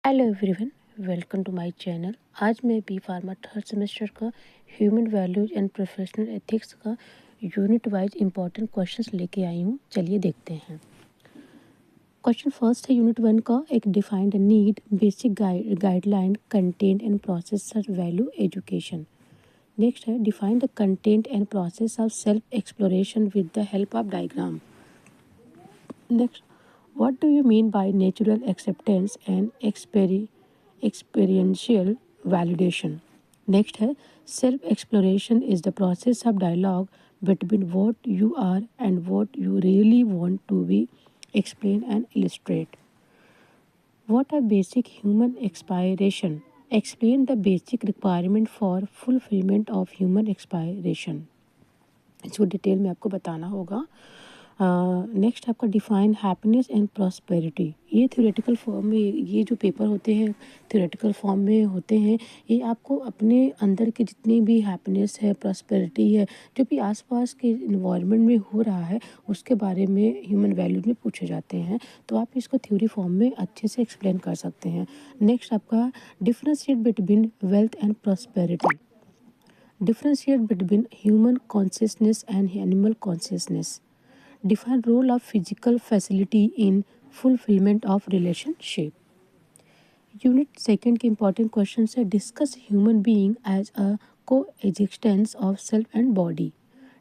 Hello everyone, welcome to my channel. आज मैं B pharma third semester का human values and professional ethics का unit wise important questions लेके आई हूँ। चलिए देखते हैं। क्वेश्चन फर्स्ट है यूनिट वन का, एक defined need basic guideline content and process of value education. Next है define the content and process of self exploration with the help of diagram. Next, what do you mean by natural acceptance and experiential validation? Next है self exploration is the process of dialogue between what you are and what you really want to be explain and illustrate. What are basic human aspiration? Explain the basic requirement for fulfillment of human aspiration. इसको detail में आपको बताना होगा। Next आपका define happiness and prosperity. ये theoretical form में, ये जो पेपर होते हैं थ्योरेटिकल फॉर्म में होते हैं। ये आपको अपने अंदर के जितनी भी हैप्पीनेस है, प्रॉस्पेरिटी है, जो भी आसपास के इन्वायरमेंट में हो रहा है, उसके बारे में ह्यूमन वैल्यूज में पूछे जाते हैं। तो आप इसको थ्योरी फॉर्म में अच्छे से एक्सप्लेन कर सकते हैं। नेक्स्ट आपका differentiate between wealth and prosperity. Differentiate between human consciousness and animal consciousness. Define role of physical facility in fulfillment of relationship. Unit second के important questions है discuss human being as a coexistence of self and body.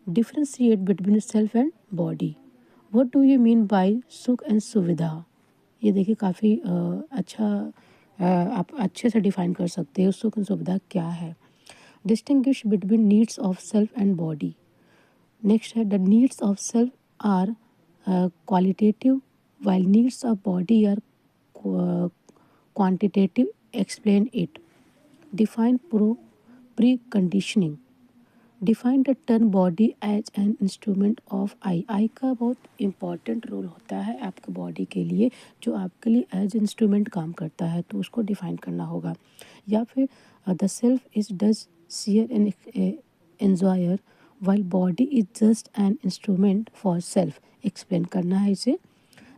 Differentiate between self and body. What do you mean by सुख and सुविधा? ये देखिए काफ़ी अच्छा आप अच्छे से डिफाइन कर सकते हो सुख और सुविधा क्या है। Distinguish between needs of self and body. Next है the needs of self are qualitative while needs of body are quantitative. Explain it. Define preconditioning. Define the term body as an instrument of I. I का बहुत important role होता है आपके body के लिए, जो आपके लिए एज इंस्ट्रूमेंट काम करता है, तो उसको डिफाइन करना होगा। या फिर the self is does seer and enjoyer while body is just an instrument for self. Explain करना है इसे।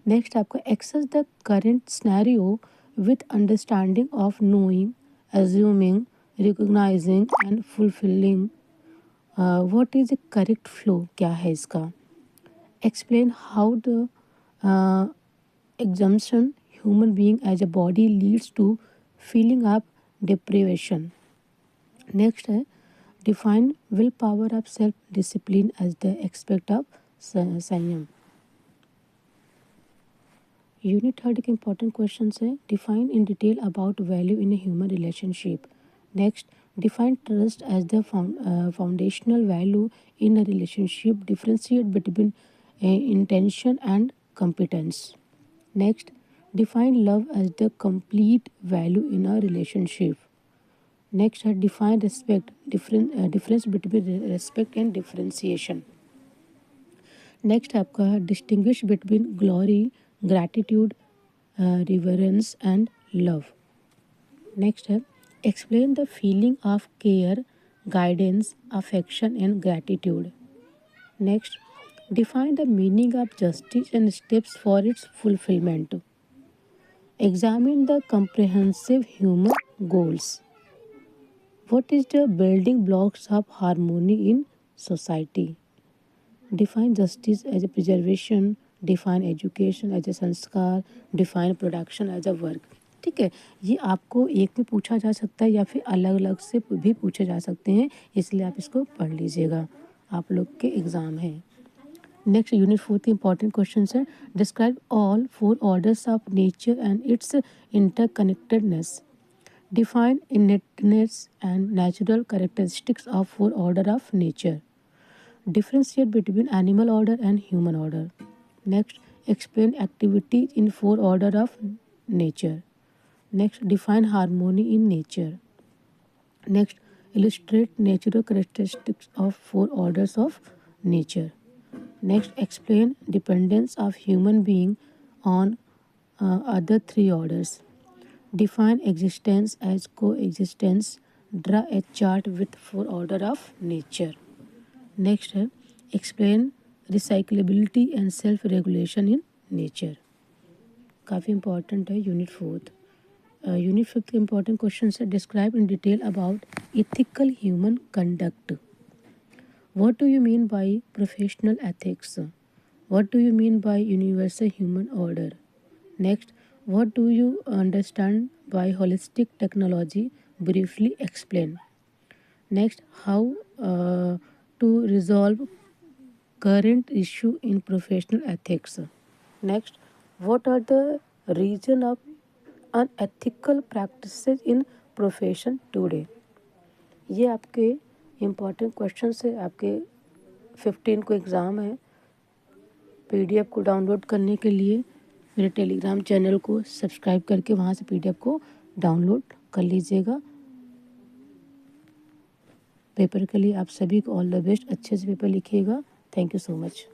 नेक्स्ट आपका assess the current scenario with understanding of knowing, assuming, recognizing and fulfilling. What is the correct flow, क्या है इसका। Explain how the exemption human being as a body leads to feeling of deprivation. Next है define will power of self discipline as the expect of संयम। Unit third के important question है define in detail about value in a human relationship. Next, define trust as the foundational value in a relationship. Differentiate between intention and competence. Next, define love as the complete value in a relationship. Next, define respect. Difference between respect and differentiation. Next, आपका distinguish between glory, gratitude, reverence and love. Next है explain the feeling of care, guidance, affection and gratitude. Next, define the meaning of justice and steps for its fulfillment. Examine the comprehensive human goals. What is the building blocks of harmony in society? Define justice as a preservation, define education as a संस्कार, define production as a work. ठीक है, ये आपको एक में पूछा जा सकता है या फिर अलग अलग से भी पूछे जा सकते हैं, इसलिए आप इसको पढ़ लीजिएगा, आप लोग के एग्ज़ाम है। Next unit fourth important question है describe all four orders of nature and its interconnectedness. Define innateness and natural characteristics of four order of nature. Differentiate between animal order and human order. Next, explain activities in four order of nature. Next, define harmony in nature. Next, illustrate natural characteristics of four orders of nature. Next, explain dependence of human being on other three orders. Define existence as coexistence. Draw a chart with four order of nature. Next है explain recyclability and self regulation in nature. काफ़ी important है unit fourth. Unit 5 के important question है, describe in detail about ethical human conduct. What do you mean by professional ethics? What do you mean by universal human order? Next, what do you understand by holistic technology? Briefly explain. Next, how to resolve current issue in professional ethics. Next, what are the reason of unethical practices in profession today? ये आपके important question है. आपके 15 को exam है. PDF को download करने के लिए मेरे टेलीग्राम चैनल को सब्सक्राइब करके वहाँ से पीडीएफ को डाउनलोड कर लीजिएगा. पेपर के लिए आप सभी को ऑल द बेस्ट. अच्छे से पेपर लिखिएगा. Thank you so much.